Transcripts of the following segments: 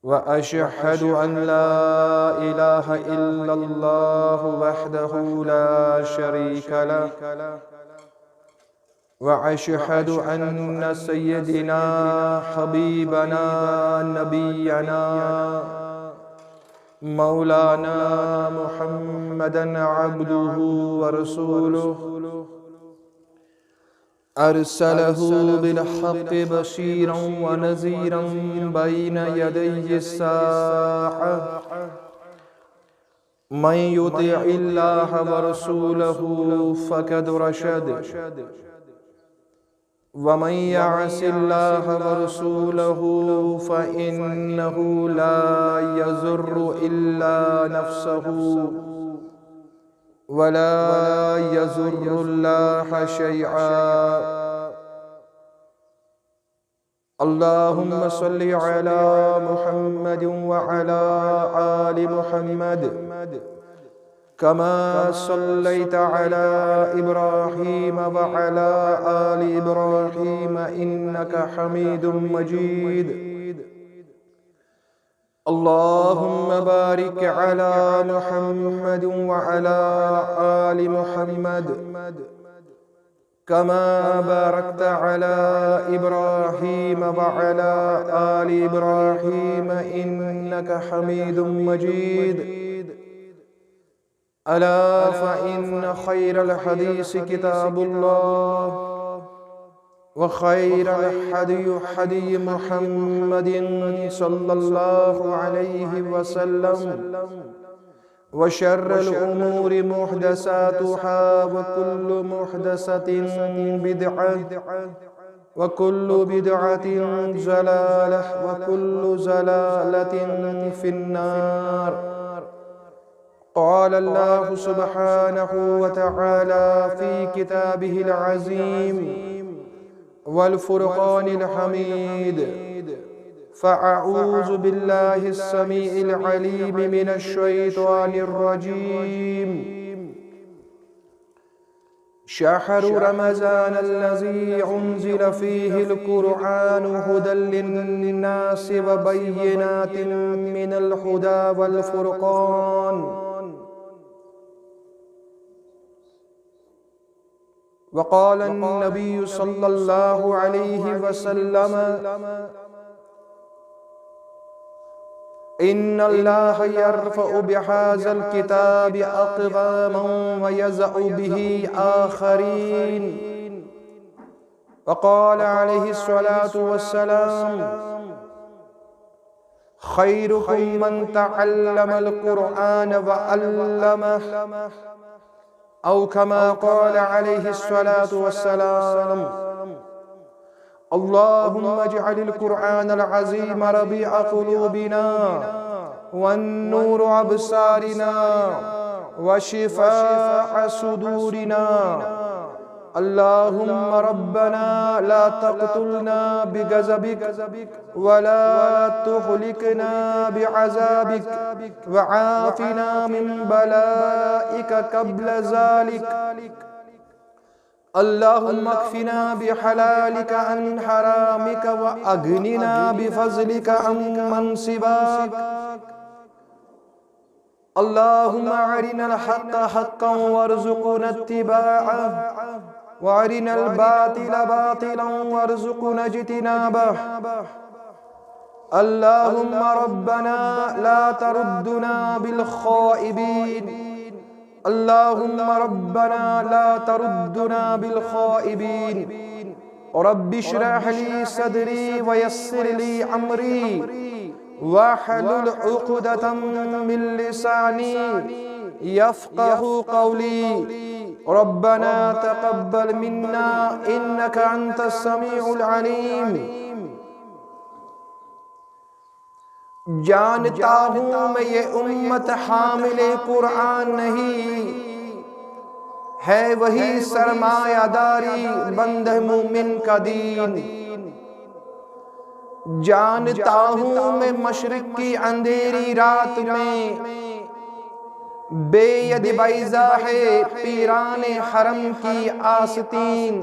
وأشهد أن لا إله إلا الله وحده لا شريك له وأشهد أن سيدنا حبيبنا نبينا مولانا محمدا عبده ورسوله أرسله بالحق بشيرا ونذيرا بين يدي الساعة من يطع الله ورسوله فقد رشد ومن يعص الله ورسوله فإنه لا يضر إلا نفسه ولا يضر الله شيئا. اللهم صل على محمد وعلى آل محمد كما صليت على إبراهيم وعلى آل إبراهيم إنك حميد مجيد. اللهم بارك على محمد وعلى آل محمد كما باركت على إبراهيم وعلى آل إبراهيم إنك حميد مجيد. ألا فإن خير الحديث كتاب الله وخير الحدي حدي محمد صلى الله عليه وسلم وشر الأمور محدثاتها وكل محدثة بدعة وكل بدعة ضلالة وكل ضلالة في النار. قال الله سبحانه وتعالى في كتابه العظيم والفرقان الحميد: فأعوذ بالله السميع العليم من الشيطان الرجيم. شهر رمضان الذي أنزل فيه القرآن هدى للناس وبينات من الهدى والفرقان. وقال النبي صلى الله عليه وسلم: إن الله يرفع بهذا الكتاب أقواما ويضع به آخرين. وقال عليه الصلاة والسلام: خيركم من تعلم القرآن وعلمه، أو كما قال عليه الصلاة والسلام: اللهم اجعل القرآن العظيم ربيع قلوبنا والنور أبصارنا وشفاء صدورنا. اللهم ربنا لا تقتلنا بغضبك ولا تهلكنا بعذابك وعافنا من بلائك قبل ذلك. اللهم اكفنا بحلالك عن حرامك وأغننا بفضلك عمن سواك. اللهم أرنا الحق حقا وارزقنا اتباعه وأرنا الباطل باطلا وارزقنا اجتنابه. اللهم ربنا لا تردنا بالخائبين. اللهم ربنا لا تردنا بالخائبين. رب اشرح لي صدري ويسر لي أمري واحلل عقدة من لساني يفقه قولي. ربنا تقبل منا إنك أنت السميع العليم. جانتا ہوں میں یہ امت حامل قرآن نہیں، ہے وہی سرمایہ داری بندہ مومن کا دین. جانتا ہوں میں مشرق کی اندھیری رات میں بے ید بیضا ہے پیران حرم کی آستین.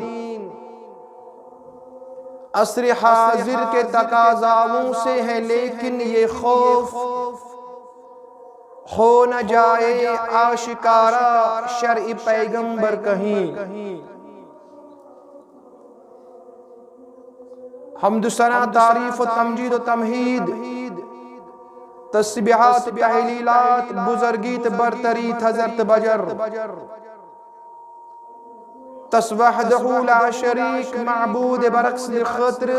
عصر حاضر کے تقاضاؤں سے ہے، لیکن یہ خوف ہو نہ جائے آشکارا شرع پیغمبر کہیں۔ حمد و ثنا، تعریف و تمجید و تمہید، تسبیحات، تحلیلات، بزرگیت برتری حضرت بجر، تسوحدہ لا شریک معبود برقص خطر،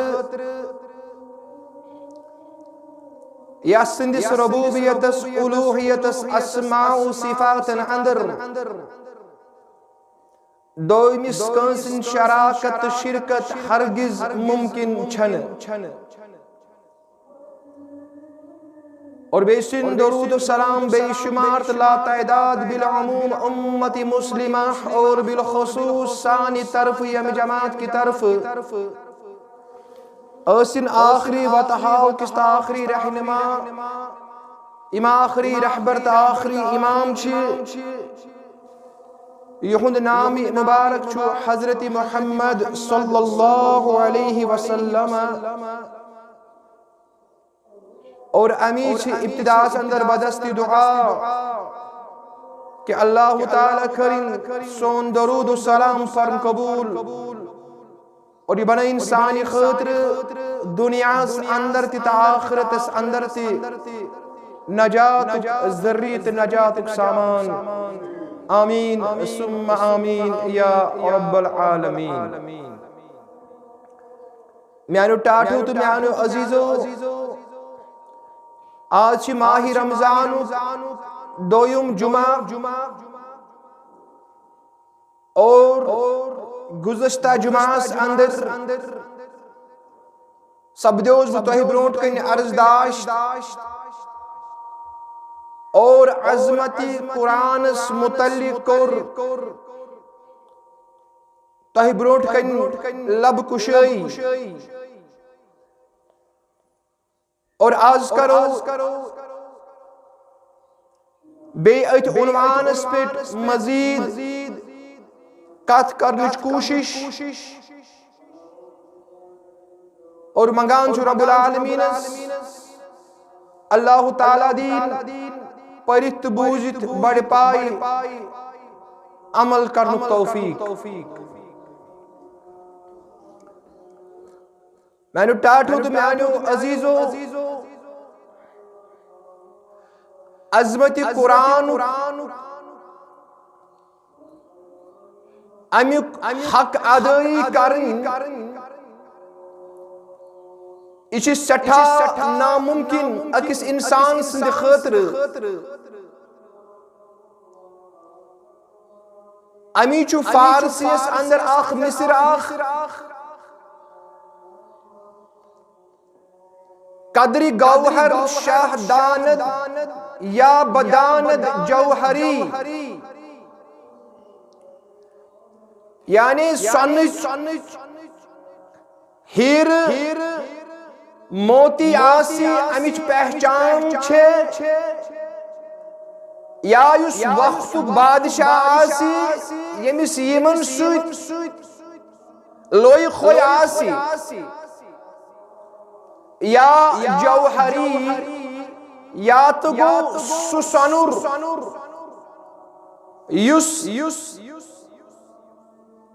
یا سندس ربوبیتس الوحیتس اسماء و صفات اندر دویمس کنسن شراکت شرکت ہرگز ممکن چھن، اور بے سن درود و سلام بے شمار لا تعداد بالعموم امت مسلمہ اور بالخصوص ثانی طرف یم جماعت کی طرف اسن آخری وطہاو کست آخری رہنما اما آخری رہبر تا آخری امام چھ، یہند نامی مبارک چھو حضرت محمد صلی اللہ علیہ وسلم، اور امیر چھ ابتداء اندر بدست دعا کہ اللہ تعالیٰ کریں سون درود و سلام فرم قبول، اور یہ بنا انسانی خاطر دنیا اندر تی تا آخرت اندر تی نجات ذریت نجات سامان، آمین ثم آمین یا رب العالمین۔ میانو ٹاٹھو تو میانو عزیزو، آج ماہ رمضان دویم جمعہ اور گزشتہ جمعہ اندر سبدیوز توہی برونٹ کن عرض داشت اور عظمتی قرآن متعلق توہی برونٹ کن لب کشائی، اور آز کرو بے ایت عنوان اس پیٹ مزید کات کرنچ کوشش، اور منگان چھو رب العالمین اللہ تعالیٰ دین پرت بوجت بڑھ پائی عمل کرنک توفیق۔ میں نے ٹاٹھو تو میانو عزیزو، عظمت قرآن امیک حق ادائی کرن اچھی سٹھا ناممکن اکس انسان سند خاطر، امی چو فارسیس اندر آخ مصر آخ قدری گوہر شاہ داند یا بداند جوہری، یعنی سنچ ہیر موتی آسی امیچ پہچان چھے، یا یس وقت بادشاہ آسی یمیس یمن سوت لوئی خوی آسی، یا جوہری یا تو گو سسنور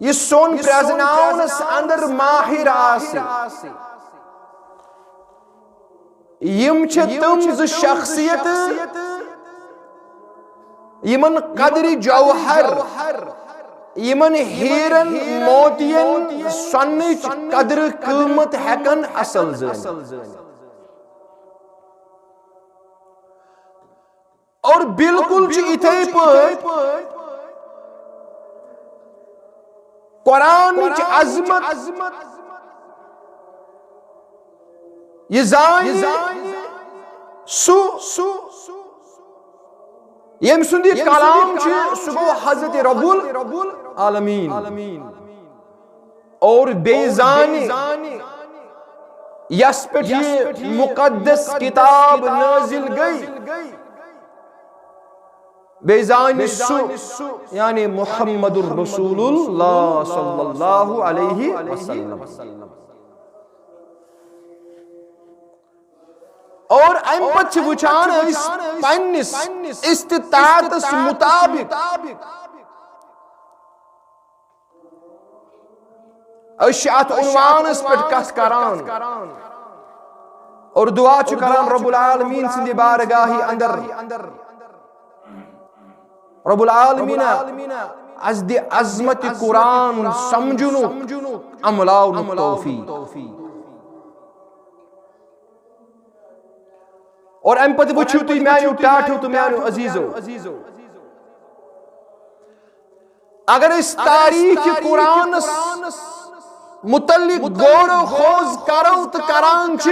یہ سون پریزناؤنس اندر ماہر آسی، یم چھے تمز شخصیت یمن قدری جوہر یمن ہیرن موتین سنچ قدر قیمت ہیکن اصل زن، اور بالکل چھ اتھے پر قرآن چھ عظمت یہ زانی سو یم سندی کلام چھ سگو حضرت رب العالمین، اور بیزانی یس پٹ یہ مقدس کتاب نازل گئی، بیزانی سو یعنی محمد الرسول اللہ صلی اللہ علیہ وسلم، اور ام پت وچھان پنس استطاعت مطابق ات عنوانس پہ کت کران اور دعا کران رب العالمین سندی بارگاہی اندر رب العالمین از دی عظمت قرآن سمجھنو عملاؤ توفیق اور ام پتہ وچھو تھی میانو ٹاٹھو تو میانو عزیزو اگر اس تاریخ قرآن متعلق غور و خوض کرو تو کران چھ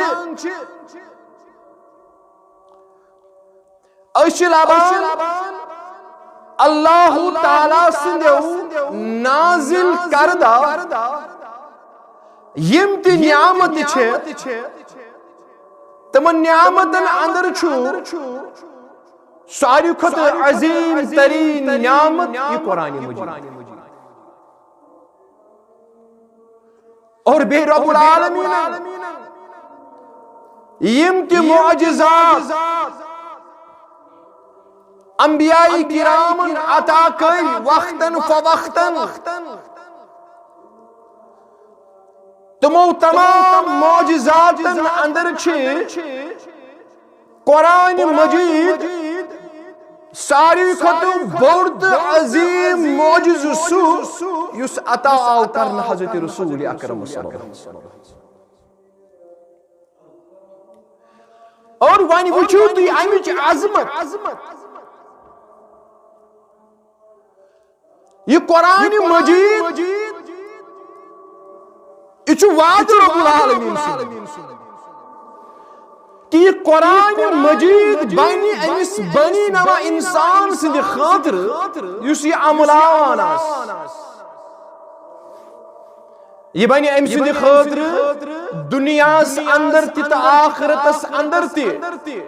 لبان اللہ تعالیٰ سندیو نازل کردہ یم تی نعمت چھے تمن نعمتن اندر چھو ساری کھت عظیم ترین نعمت یہ قرآن مجید اور بے رب العالمین یم تی معجزات انبیاء کرام عطا کر وقتاً فوقتاً تمو تمام معجزات اندر چھے قرآن مجید ساری خطو بڑھ عظیم معجز سو یس عطا آو کرن حضرت رسول اکرم صلی اللہ علیہ وسلم اور وانی وچھو تی امیچ عظمت یہ قرآن مجید یہ وعد رب العالمین سے کہ یہ قرآن مجید بنی امس بنی نوا انسان سندھ خاطر یس یہ عملان یہ بنی امس سندھ خاطر دنیا اندر تی تا آخرت اندر تی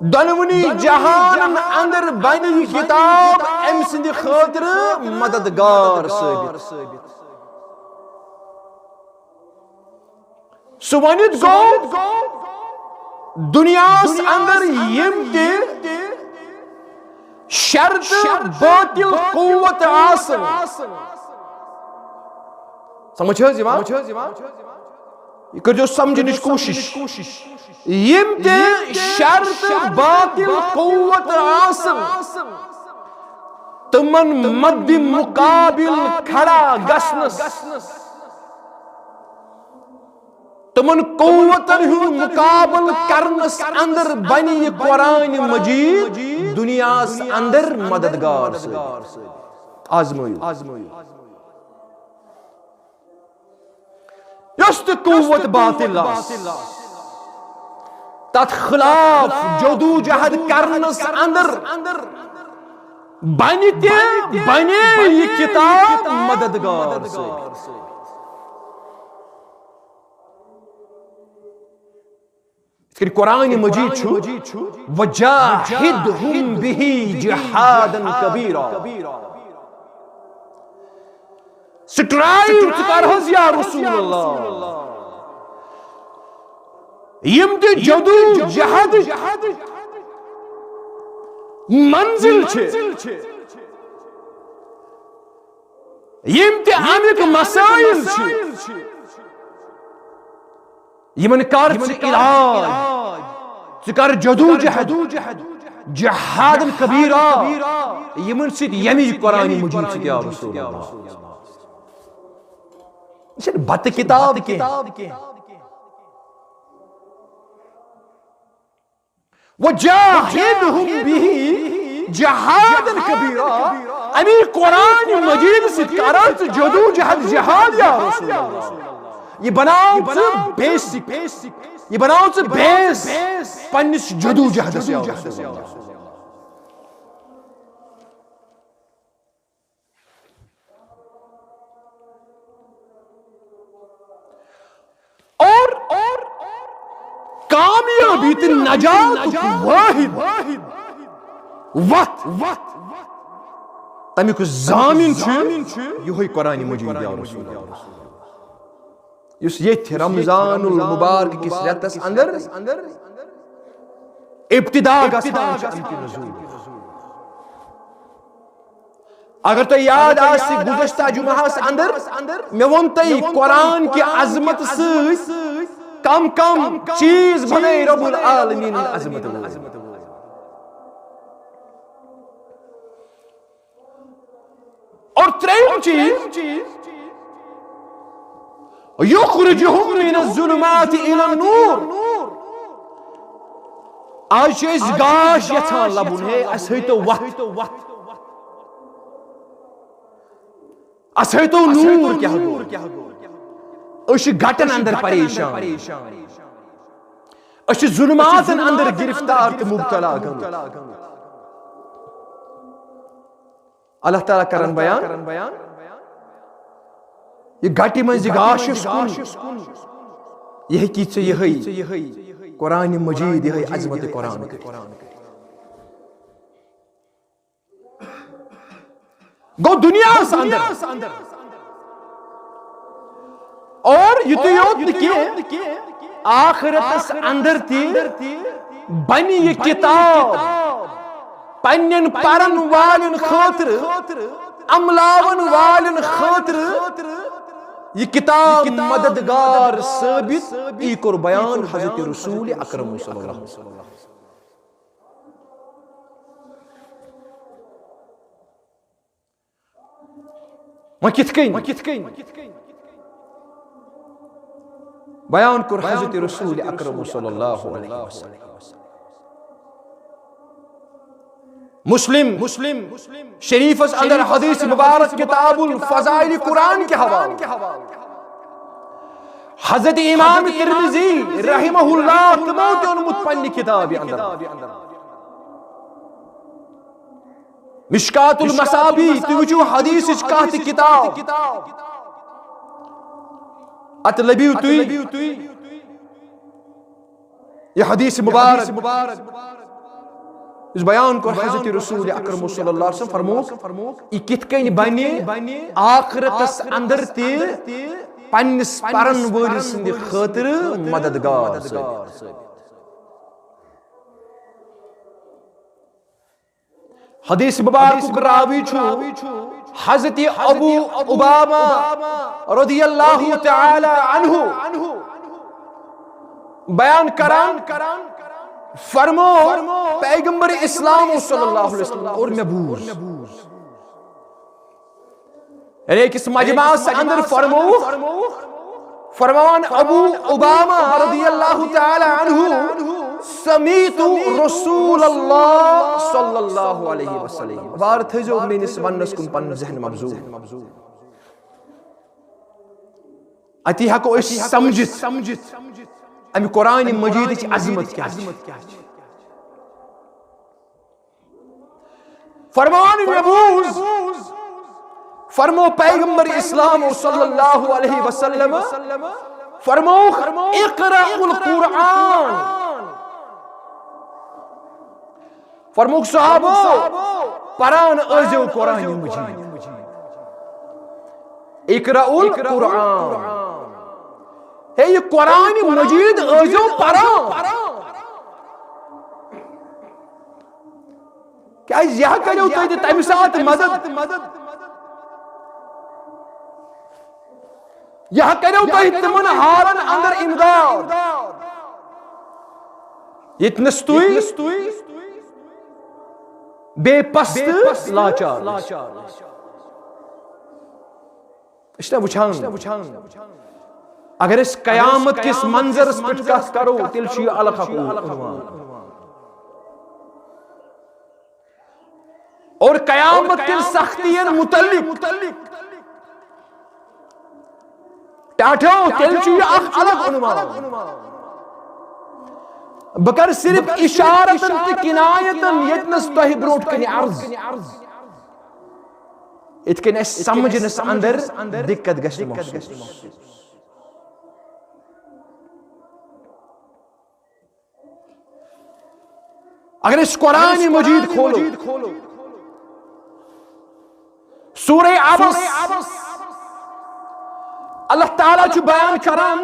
دنونی جہان اندر بنی کتاب ام سندھ خاطر مددگار ثابت سوانیت گو دنیا اندر یم تی شرط باطل قوت آسن سمجھ ہے یہ کر جو سمجھنش کوشش یم تی شرط باطل قوت آسن تمن مد مقابل کھڑا گسنس تمن قوتن ہوں مقابل کرنس اندر بنی یہ قرآن مجید دنیا اندر مددگار آزمائیو یست قوت باطل تت خلاف جدو جہد کرنس اندر بنی یہ کتاب مددگار قرآن مجید چھو وجاہدہم بہی جہادا کبیرا سٹرائیو تکرہز یا رسول اللہ یم تی جدو جہد منزل چھے یم تی امیک مسائل چھے یمن کار علاج کر جدو جہد جہاد کبیرہ یمن سید یمی قرآن مجید سے یا رسول اللہ یہ بات کتاب کے وجاہدہم بہی جہاد کبیرہ امی قرآن مجید سے کرات جدو جہد جہاد یا رسول اللہ یہ بناؤ بیسک یہ بناؤ بیس پنس جدو جہد سے اور کامیابی تی نجات واحد وقت تمی کو زامن چھو یہ ہوئی قرآن مجید یا رسول اللہ یس یت رمضان المبارک کس رتس اندر ابتدا گژھان چھ امکہِ نزول. اگر تو یاد آسی گزشتہ جمعہس اندر میں ون تئی قرآن کی عظمت سۭتۍ کم کم چیز بنے رب العالمین عظمت اور تریم چیز یخرجہم من الظلمات الى النور. آج چھِ أسۍ گاش یژھان لبُن ہے اَسہِ ہٲیتو وتھ اَسہِ ہٲیتو نوٗر کیٛاہ گوٚو. أسۍ چھِ گٹن اندر پریشان أسۍ چھِ ظلماتن اندر گرفتار تہٕ مبتلا گٔمٕتۍ. اللہ تعالیٰ کرن بیان یہ گٹہِ منٛز یہِ گاشس کُن یہ ہیٚکی ژےٚ یِہٕے قرآن مجید یِہٕے عظمت قرآن. گو دنیاہس اندر اور یُتُے یوت نہٕ کینٛہہ آخرتس اندر تہِ بنہِ یہِ کتاب پننٮ۪ن پرن والٮ۪ن خٲطرٕ عملاون والٮ۪ن خٲطرٕ یہ کتاب مددگار ثابت. ای کوٚر بیان حضرت رسول اکرم صلی اللہ علیہ وسلم. وۄنۍ کِتھ کٔنۍ بیان کوٚر حضرت رسول اکرم صلی اللہ علیہ وسلم. مسلم شریفس اندر حدیث مبارک کتاب الفضائل قرآن کے حوالے حضرت امام ترمذی رحمہ اللہ تمو تہِ اونمُت پننہِ کتابہِ اندر مشکات المصابی. تُہۍ وٕچھِو حدیثٕچ کانٛہہ تہِ کتاب اتھ لبِو تُہۍ یہ حدیث مبارک اس بیان کو حضرت رسول اکرم صلی اللہ علیہ وسلم فرموک یہ کتھ کٔنۍ بنہِ آخرتس اندر تہِ پننس پرن وٲلۍ سٕنٛدِ خٲطرٕ مددگار ثٲبت. حدیث مبارک راوی چھُ حضرت ابو عبامہ رضی اللہ تعالی عنہ بیان کران فرمو پیغمبر اسلام صلی اللہ علیہ وسلم اور میں بوز ایک مجمع سے اندر فرمان ابو عبامہ رضی اللہ تعالی عنہ سمیت رسول اللہ صلی اللہ علیہ وسلم. وار تھٲیزیو میٲنِس وننس کُن پنُن ذہن مبزوٗل. اتی ہٮ۪کو أسۍ سمجھِتھ امہِ قرآن مجیدٕچ عظمت کیٛاہ چھِ. فرمان مےٚ بوٗز فرمو پیغمبر اسلام صلی اللہ علیہ وسلم فرموک اقرأ القرآن. فرموک صحابو پران ٲسۍزیو قرآن مجید. اقرأ القرآن ہے یہ قرآن مجید ٲسۍزیو پران. کیٛازِ یہِ کریو تۄہہِ تہِ تمہِ ساتہٕ مدد یہ کریو تۄہہِ تِمن حالن اندر امداد ییٚتنس تُہۍ بے پست لاچار. أسۍ چھِنا وٕچھان اگر أسۍ قیامت کِس منظرس پٮ۪ٹھ کتھ کرو تیٚلہِ چھُ یہِ الگ عنوان. اور قیامت کٮ۪ن سختین متعلق ٹاٹھو تیٚلہِ چھُ یہِ اکھ الگ عنوان. بہٕ کرٕ صرف اشارتن تہٕ کنایتن ییٚتنس تۄہہِ برونٛٹھ کنہِ عرض یِتھ کٔنۍ اَسہِ سمجھنس اندر دِقت گژھِ نہٕ محسوٗس. اگر أسۍ قرآن مجید کھولو سورہ عبس اللہ تعالیٰ چھُ بیان کران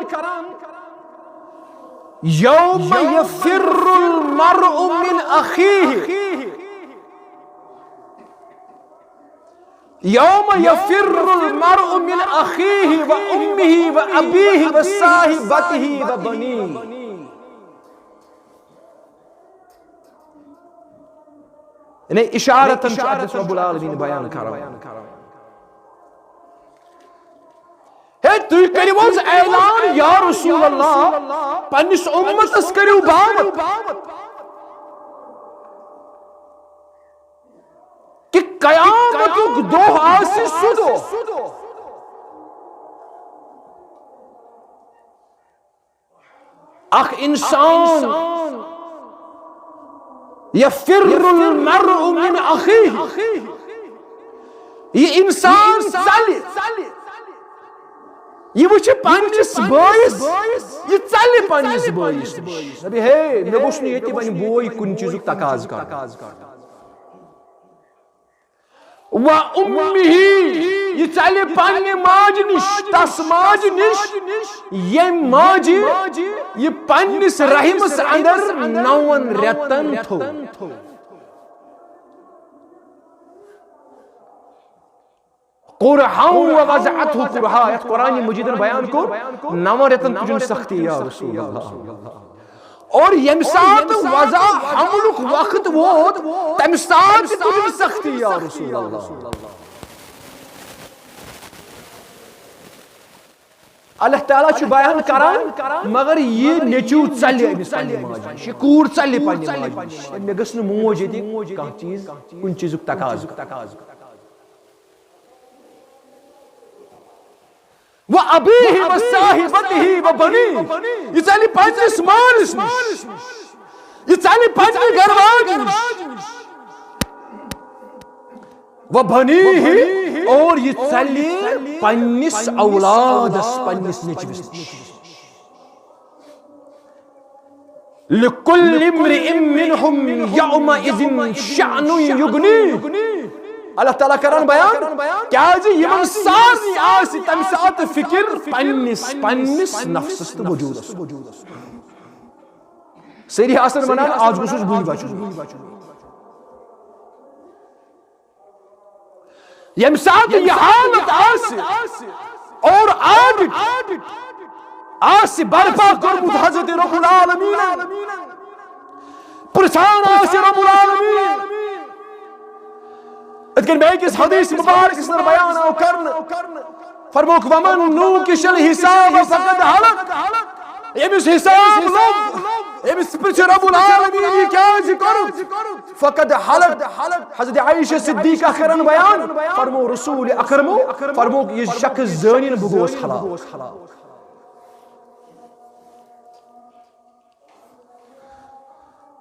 یوم یفر المرء من اخیہ یوم یفر المرء من اخیہ و امہ و ابیہ و صاحبتہ و بنیہ. یعنی اشارتاً چھُ اتھ رب العالمین بیان کران ہے تُہۍ کٔرِو حظ اعلان یا رسول اللہ پننِس اُمتس کٔرِو باوت کہ قیامتُک دۄہ آسہِ سُہ دۄہ اکھ انسان یفر المرء من اخیہ یہ انسان ژلہِ یہ وچھ پننس بٲیس یہ ژلہِ پننس بٲیس نش دپہِ ہے مےٚ گوٚژھ نہٕ ییٚتہِ وۄنۍ بوے کُنہِ چیٖزُک تقاضہٕ کرُن و امہ یہ ژلہِ پننہِ ماجہِ نش تس ماجہِ نش ییٚمۍ ماجہِ یہ پننس رحمس اندر 9 رٮ۪تن تھوٚو. قرحا ووضعته قرحا یتھ قرآن مجیدن بیان کور 9 رٮ۪تن تُجن سختی یا رسول اللہ اور ییٚمہِ ساتہٕ وضع حملُک وقت ووت تمہِ ساتہٕ تُجن سختی یا رسول اللہ. اللہ تعالیٰ چھُ بیان کران مگر یہ نیٚچوٗ ژلہِ أمِس پننہِ ماجہِ نش یہ کوٗر ژلہِ پننہِ ماجہِ نش مےٚ گٔژھ نہٕ موج ییٚتہِ کانٛہہ چیٖز کُنہِ چیٖزُک تقاضہٕ و ابیہ و صاحبتہ و بنیہ یہ ژلہِ پننس مالس نش یہ ژلہِ پننہِ گھرواجہِ نش و بنیہ اور یہ ژلہِ پننس اولادس پننس نیٚچوِس نش. لکل امرئ منہم یومئذ شأن یغنیہ اللہ تعالیٰ کران بیان کیازِ یمن سارنٕے آسہِ تمہِ ساتہٕ فکر پننس نفسس تہٕ وجوٗدس. سٲری آسن ونان آز گوٚژھُس بٕے بچُن ییٚمہِ ساتہٕ یہِ حالت آسہِ اور عادت آسہِ برپا کوٚرمُت حضرت رب العالمیٖنن پرژھان آسہِ رب العالمیٖن اتھ کن بیکس حدیث مبارکس اندر بیان آو کرن فرموک ومن نوکش الحساب فقد حلق یمس حساب لوگ یمس پرچ رب العالمین یہ کیا کرت فقد حلق. حضرت عائشہ صدیقہ کرن بیان فرمو رسول اکرمو فرموک یہ شخص زانین بگوس حلال.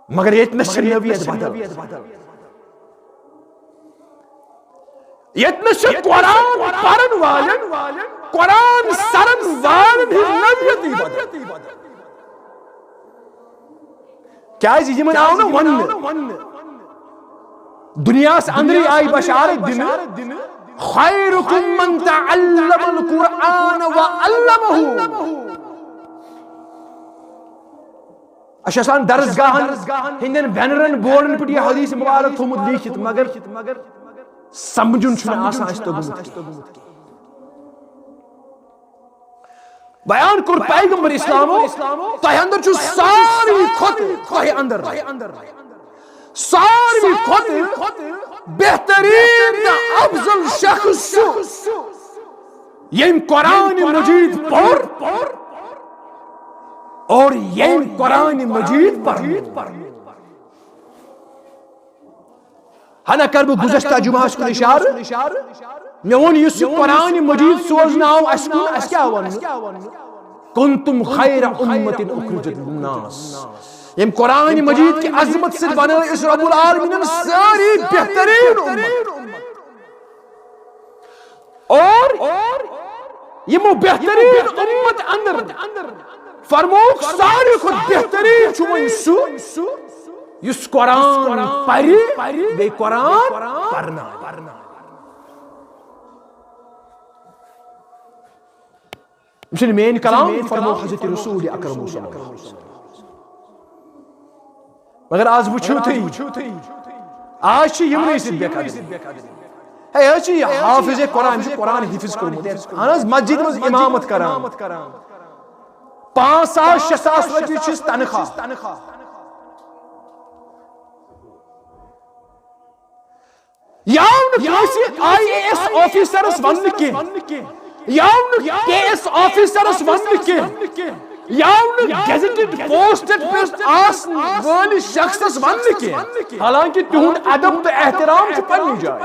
مگر یہ نشر نبیت بدل یتن سے قرآن پرن والن قرآن سرن والن ہی نبیتی بدل کیا ہے یہ من آؤ نا ون دنیا سے اندری آئی بشارت دن خیرکم من تعلم القرآن وعلمہ اشیسان درسگاہن ہندن بینرن بورن پر یہ حدیث مبارک تھومت لیکھت مگر سمجھن چھُنہٕ آسان اَسہِ توٚگمُت بیان کوٚر پیغمبر اسلامو تۄہہِ اندر چھُ ساروی کھۄتہٕ تۄہہِ اندر ساروی کھۄتہٕ بہتریٖن تہٕ افضل شخص چھُ ییٚمۍ قرآن مجید پوٚر اور ییٚمۍ قرآن مجید پرنو. ہنا کر بہ گزشتہ جمعہس کن اشارہ مے وون یُس یہ قرآن مجید سوزناو اس کن اس کیا ون کنتم خیر امت اخرجت للناس یم قرآن مجید کی عظمت سے بنا اس رب العالمین ساری بہترین امت اور یہ بہترین امت اندر فرموک ساری خود بہترین چھو سو یس قرآن پری بے قرآن پرنا. یہ مین کلام فرمو حضرت رسول اکرم صلی اللہ علیہ وسلم. مگر آج وچھو تھی آج چھ یمنے سۭتۍ بے قدری. ہے آج چھ حافظ قرآن قرآن حفظ کرمت اہن مسجد مز امامت کران 5,000-6,000 رۄپیہِ چھُس تنخواہ. IAS آفیسرس ون کی KS آفیسرس ون کی گیزٹڈ پوسٹڈ آسن وٲلِس شخصس ون کی. حالانکہ تہنٛد ادب تو احترام چھ پننہِ جایہِ.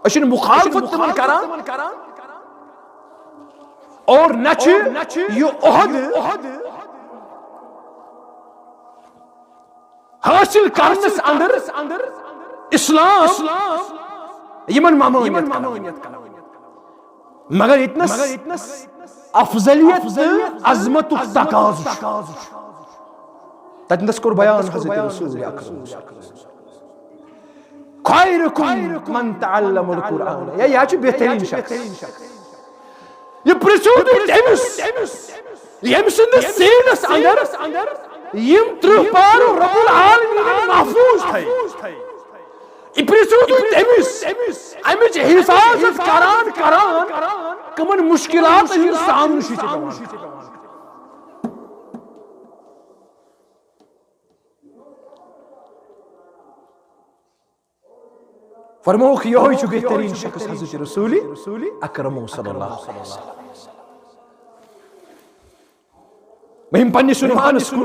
أسۍ چھِنہٕ مخالفت تمن کران اور نہ چھ یہ عہد حاصل کرنس اندر اسلام یمن ممانعت کران. مگر اتنس افضلیت عظمت تقاضہ تتنس کور بیان حضرت رسول اکرم خیرکم من تعلم القرآن. یہ چھ بہترین شخص. یہ پرژھو تٔمِس ییٚمہِ سٕنٛدِس سیٖنس اندر یم 30 پار رب العالمین محفوظ تھٲے. یہ پرژھو تٔمِس امِچ حفاظت کران کمن مشکلات ہُنٛد سامنہٕ چھُ پیٚوان. فرموک یہ چھُ بہترین شخص حضرت رسول اکرم صلی اللہ علیہ وسلم. مہم پننس عنوانس کُن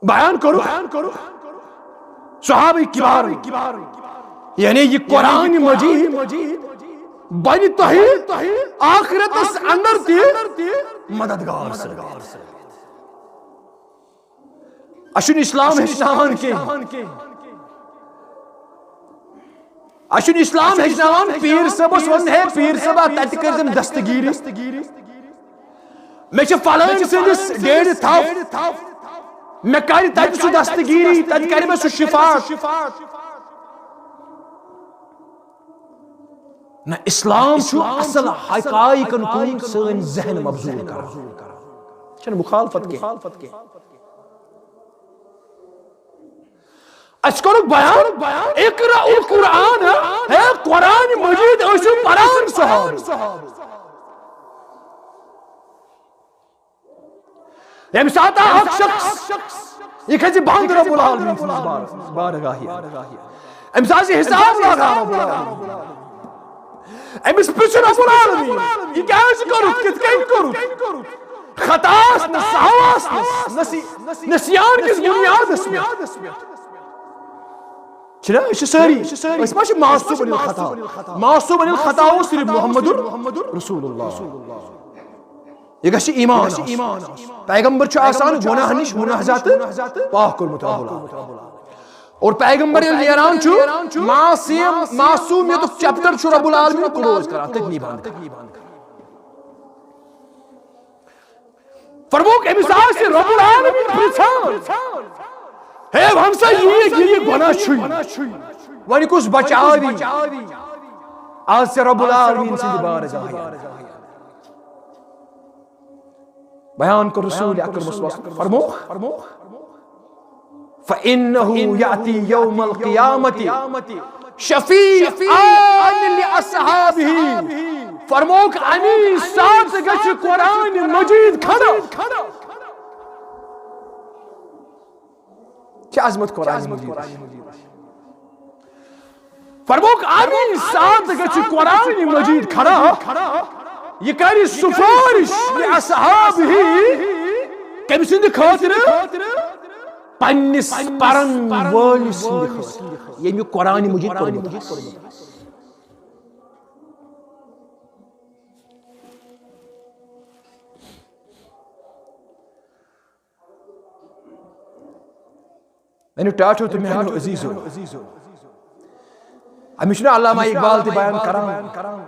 بیان کرو صحابہ کبار یعنی یہ قرآن مجید بن تۄہہِ آخرتس اندر تہِ مددگار ثٲبت. اشن اسلام ہیچناوان پیر صبس ون ہے پیر صبا تت کرزم دستگیری میں چھ فلان سندس ڈیڑھ تھاو میں کر تت سو دستگیری تت کر میں سو شفاعت. نہ اسلام چھو اصل حقائقن کن سن ذہن مبذول کران چھن مخالفت کے. اشکرک بیان اقرأ القرآن ہے قرآن مجید اسو پران صحابہ. یم ساتا اک شخص یہ کھجی باند رب العالمین بارگاہی ام ساسی حساب لگا رب العالمین امس پچھ رب العالمین یہ کیسے کرو کت کہیں کرو خطاس نسہواس نسیان کس بنیاد اس میں چھنا یہ ساری اس ما چھ معصوم عن الخطا. معصوم عن الخطا صرف محمد رسول اللہ. یہ گژھِ ایمان پیغمبر چھُ آسان گناہ نش مناجات پاک کوٚرمُت رب العالمین. اور پیغمبر ییٚلہِ نیران چھُ معصومیتُک چیپٹر چھُ رب العالمین کلوز کران تٔتنی بند. فرموک أمِس آسہِ رب العالمین پرژھان ہے ہمسا یہ گناہ چھُے وۄنۍ کُس بچاوی آز سے رب العالمین سٕنٛدِ بارگاہہِ. بیان کر رسول اکرم صلی اللہ علیہ وسلم فرموک فَإِنَّهُ يَأْتِي يَوْمَ الْقِيَامَةِ شَفِيعًا لِأَصْحَابِهِ. فرموک امی ساتھ گژھِ قرآن مجید کھڑا. کیا عظمت قرآن مجید. فرموک امی ساتھ گژھِ قرآن مجید کھڑا یہ کری سفارش لأصحابہ کم سند خاطر پنس پرن وٲلۍ سٕنٛدِ خٲطرٕ ییٚمہِ قرآن مجید پوٚرمُت آسہِ. میانو ٹاٹھو تو میانو عزیزو امیچ نا علامہ اقبال تہِ بیان کران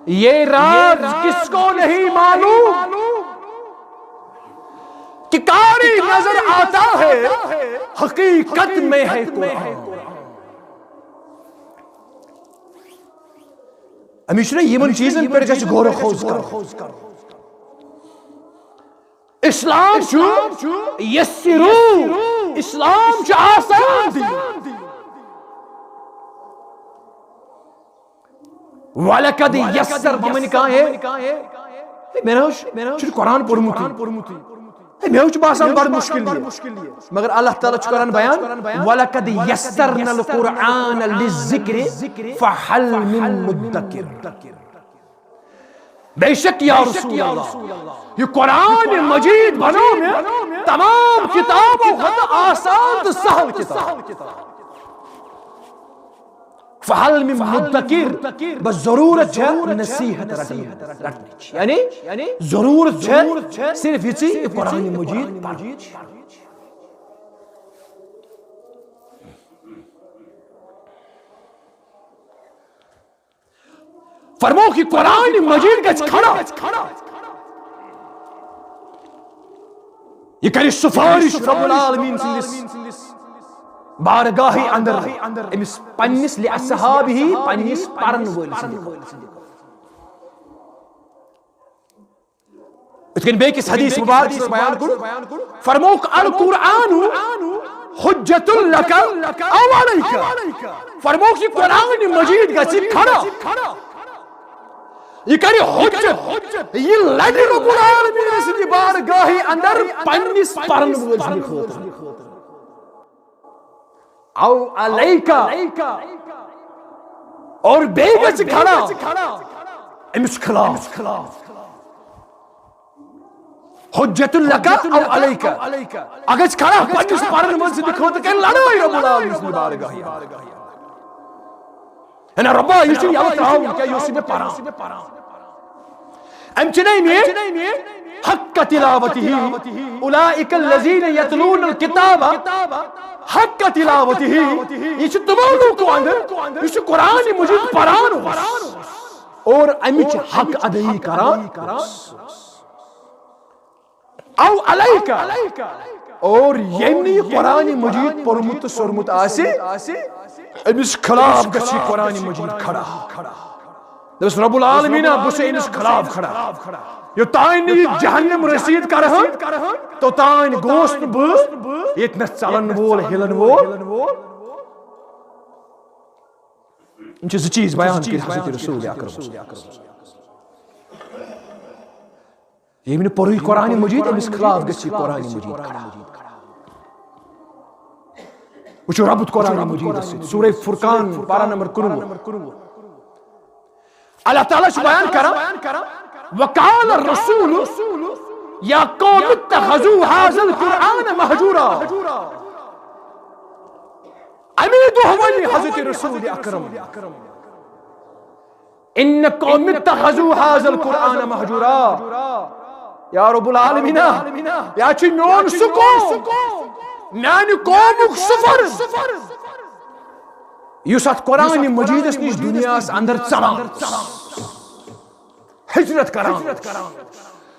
یہ راز کس کو نہیں معلوم کہ کاری نظر آتا ہے حقیقت میں ہے قرآن. امیشنا یمن چیزن پر گژھِ غور و خوض کرُن. اسلام چھُ یسرو، اسلام چھُ آسان دین. وَلَقَدْ يَسَّرْ مَمَنِ کہاں ہے میں نے قرآن پڑھمُت میں چھُ باسان بڑا مشکل یہ، مگر اللہ تعالیٰ چھُ کران بیان وَلَقَدْ يَسَّرْنَا الْقُرْآنَ لِلذِّكْرِ فَهَلْ مِن مُدَّكِرٍ. بے شک یا رسول اللہ یہ قرآن مجید بنو میں تمام کتابوں خود آسان تو سہل کتاب. فَهَلْ مِن مُدَّكِرٍ بس ضرورت ہے نصیحت رٹنیچ، یعنی ضرورت ہے صرف یہ قرآن مجید پڑھنیچ. فرمو کہ قرآن مجید گژھِ کھڑا، یہ کرِ سفارش رب العالمین سندس بارگاہ اندر امس پنس لاصحابہ پنس پرن وول سندس. اتھ کن بیکس حدیث مبارک سے بیان کرو فرموک القرآن حجت لک او علیک. فرموک یہ قرآن مجید گژھِ کھڑا، یہ کرے حجت، یہ لڑی رب العالمین سندی بارگاہ اندر پنس پرن وول سندی خاطر او علیکا، اور بے گژھِ کھڑا امس خلاف. حجت لک او علیکا اگر کھڑا پنس پرن وول سندی خاطر کہ لڑائی رب العالمین سندی بارگاہ انا ربا یہ چھ یاد تھاو کہ یہ سب پران ام چنین حق تلاوته اولئک الذین یتلون الکتاب حق تلاوته یہ چھ تمام کو اندر یہ چھ قرآن مجید پران اور امچ حق ادائی کران او علیک، اور یمنی قرآن مجید پرمت سرمت آسے امس خلاف گژھِ قرآن مجید کھڑا. دس رب العالمین بس امس خلاف کھڑا یہ تائن جہنم رسید کرہن تو تائن گوشت بہ یتن چلن وول ہلن وول. ان چھ چیز بیان کی حضرت رسول اکرم یمن پوری قرآن مجید امس خلاف گژھِ قرآن مجید کھڑا. وچھو ربط قرآن مجید سے سورہ فرقان پارہ نمبر 19 اللہ تعالیٰ چھُ بیان کران وقال الرسول یا قوم اتخذوا هذا القرآن مہجورا. امی دو ونی حضرت رسول اکرم ان قوم اتخذوا هذا القرآن مہجورا. یا رب العالمین یا چھ میون سکو میانہ قومک سفر یس ات قرآن مجیدس نش دنیاس اندر ژلان ہجرت کران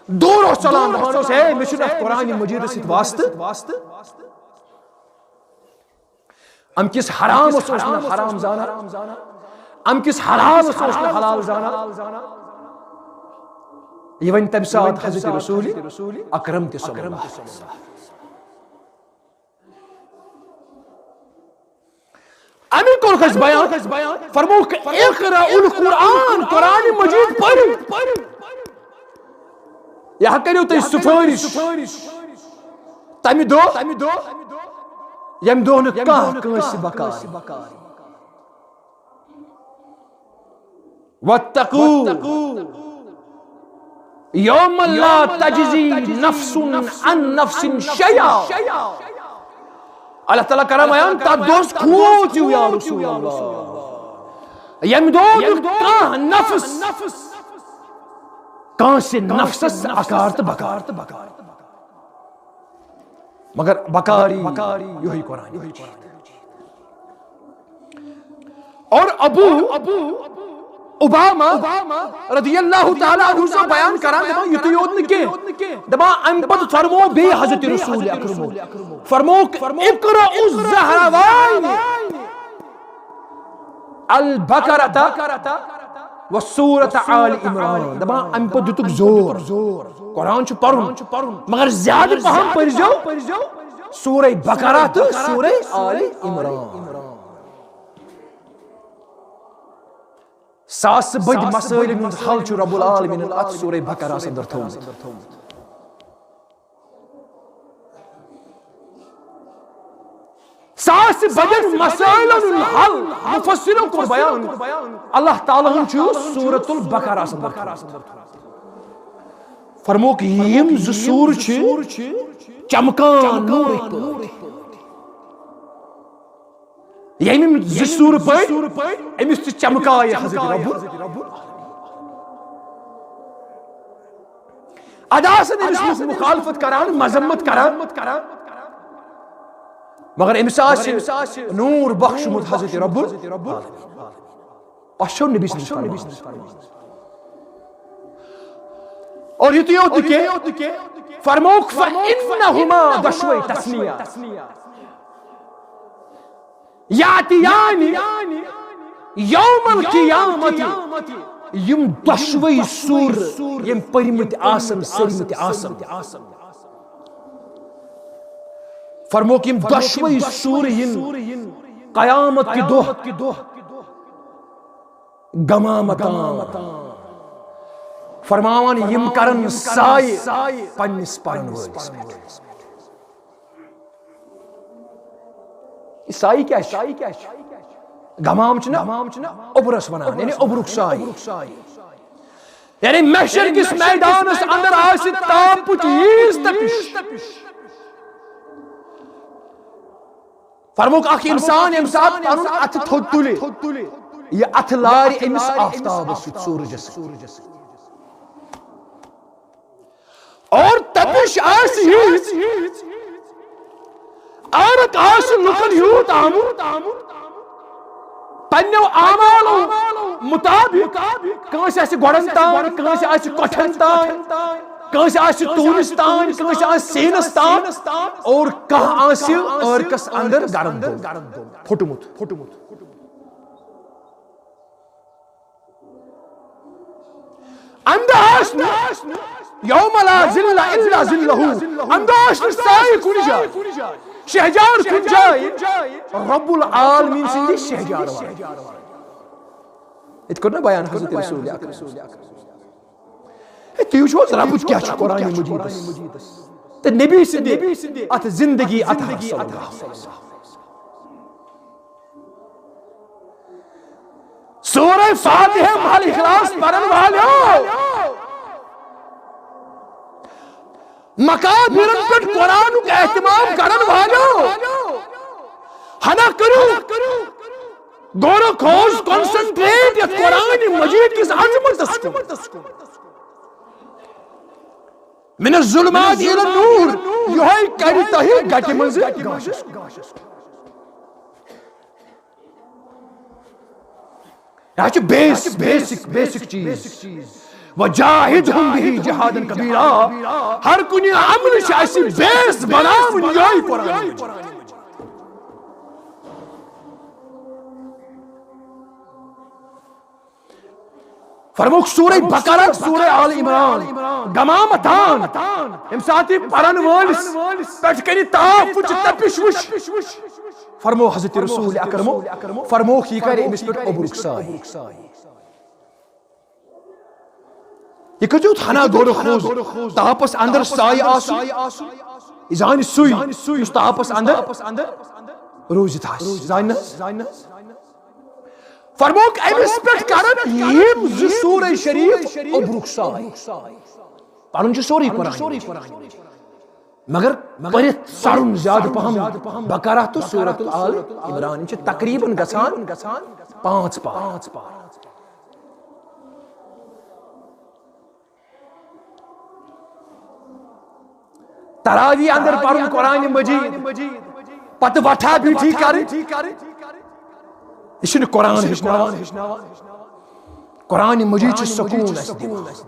دور ژلان دپان ہے مے چھ ات قرآن مجیدس سۭتۍ واسطہ. ام کس حرام اوس نہ حرام زانان، ام کس حلال اوس نہ حلال زانان. یہ ون تمہ سات حضرت رسول اکرم تہ صلی اللہ علیہ وسلم امی کول کس بیان فرمو کہ اقرا القرآن قرآن مجید پڑھ. یہ کریو تہ سفارش تمہ دو یم دو نہ کانٛہہ کٲنٛسہِ بکار. واتقوا یوم لا تجزی نفس عن نفس شیئا. اللہ تعالیٰ کرم بیان تا دوست کھوچو یا رسول اللہ یم دو کانٛہہ نفس کانٛسہِ نفسس اکار تہ بکار مگر بکاری یہی قرآن. اور ابو اوباما رضی اللہ تعالیٰ عنہ سے بیان کران دپان یتھ یوت نہ دپان ام پتہ فرمو بی حضرت رسول اکرم فرمو اقرا الزہراوین البقرۃ وسورة آل عمران دبا ام پہ دتک زور قرآن چھ پرن مگر زیادہ پہم پرزو سورہ بقرہ تو سورہ آل عمران ساس بد مسائل من حل چھ رب العالمین ات سورہ بقرہ اندر تھومت ساس بدن مسائل الحل مفسروں کو بیان اللہ تعالیٰ ہم چھو سورة البقرہ اندر فرموک یم ز سور چھ چمکان نور یم ز سور پہ امس چھ چمکائے حضرت رب ادا سے امس مخالفت کران مذمت کران مگر امس نور بخشمت حضرت رب اشو نبی صلی اللہ علیہ وسلم اور یہ تو کہ فرموک فَإِنَّهُمَا دشوئی تسنیہ یاتیانی یوم القیامت یم دشوئی سور یم پرمت آسم سرمت آسم فرموک یم دشوئی سور ین قیامت کی دو گمامتان فرماوان یم کرن سائی پنس پرن وٲلِس پٮ۪ٹھ یہ سائی کیا ہے گمام چھنا اوبرس ونان یعنی اوبرک سائی یعنی محشر کس میدان اس اندر آسی تاپ چیز تپش فرموک اخ انسان یم ساتھ پرن ات تھوٚد تُلہِ یہ اتھ لارِ امس آفتابس سۭتۍ سورجس اور تپش آسی آرک آسی لکن ہیوت آمد پنیو آمالو مطابق کانس آسی گوڑن تان کانس آسی کٹھن تان کانس آسی تونس تان کانس آسی سینس تان اور کہاں آسی ارکس اندر گرم پھٹمت انداز یوم لا ذل الا ذلہ انداز سائی کن جائے شہجار کن جائے رب العالمین سندی شہجار وائے ات کرنا بیان حضرت رسول اکرم تیو چھوز رب کیا چھو قرآن مجیدس تو نبی سندی ات زندگی ات حصل سورہ فاتحہ محل اخلاص پرن والیو مقابرن پر قرآن کا اہتمام کرن والیو ہنا کرو گورو کھوز کنسنٹریٹ یا قرآن مجید کی عظمت کو من الظلمات الى النور یہی کرتا ہی گٹی منزل گاشس یہ چھو بیسک چیز وجاہدہم بھی جہادا کبیرا ہر کنی عمل شایسی بیس بناون یہی قرآن فرموک سورہ بقرہ سورہ آل عمران گمامتان امساتی پرن والس پیٹھ تاپ وچ تپش وش فرمو حضرت رسول اکرم فرموک یہ کرے امس پیٹھ ابرک سائی یہ کجو تھنا گورو خوز تاپس اندر سائی آسو ازانی سوئی اس تاپس اندر روزی تھاس زائنہ فرموک امس پیٹھ کرن یم ز سورہ شریف ابرک سائی پرن چھ سوری قرآن مگر پرت سرن زیادہ پہم بقرہ تو سورۃ آل عمران چھ تقریباً گژھان 5 پار تراوی اندر پرن قرآن مجید پتہ وٹھا بیٹھی کر یہ قرآن ہچناوان قرآن مجید چھ سکون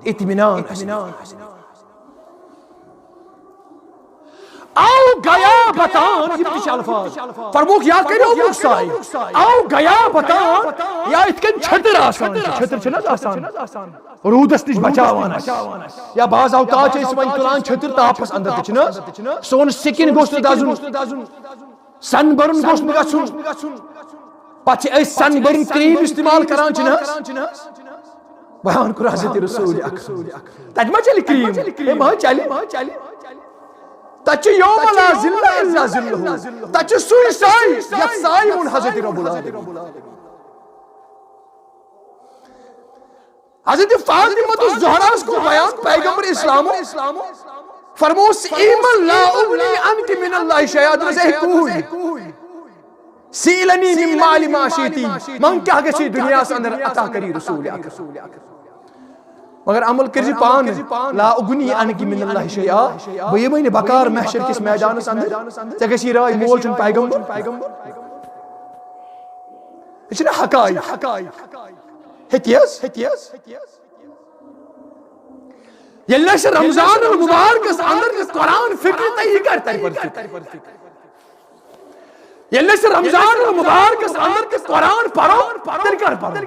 اطمینان گیا بتان یہ تش الفاظ فرموک یا کریو بکسائی آو گیا بتان یا اتکن چھتر آسان چھتر چھنا آسان رودس نش بچاوان یا بعض اوقات اس وین تلان چھتر تاپس اندر تچنا سون سکن گوشت دازن سن برن گوشت گژھن پتہ اس سن برن کریم استعمال کران چھنا بیان کر حضرت رسول اکرم تج ما چلی کریم ما چلی تچ یوم لا ذل الا ذلہ تچ سوئی سائی یا سائی من حضرت رب العالمین حضرت فاطمہ الزہرا کو بیان پیغمبر اسلام فرموس ایمن لا اغنی عنک من اللہ شیئا زہکوی سیلنی من مال ما شیتی من کیا گسی دنیا سے اندر عطا کری رسول اکرم مگر عمل کرزی پان لا اغنی عنک من اللہ شیئا بھئی میں نے بکار محشر کس میدان سے اندر چگسی رائی مول چن پیغمبر اچھنا حقائق ہتیس یلہ سے رمضان المبارک اس اندر قرآن فکر تیہی کرتا ہے یلہ سے رمضان المبارک اس اندر قرآن پڑھو تل کر پڑھو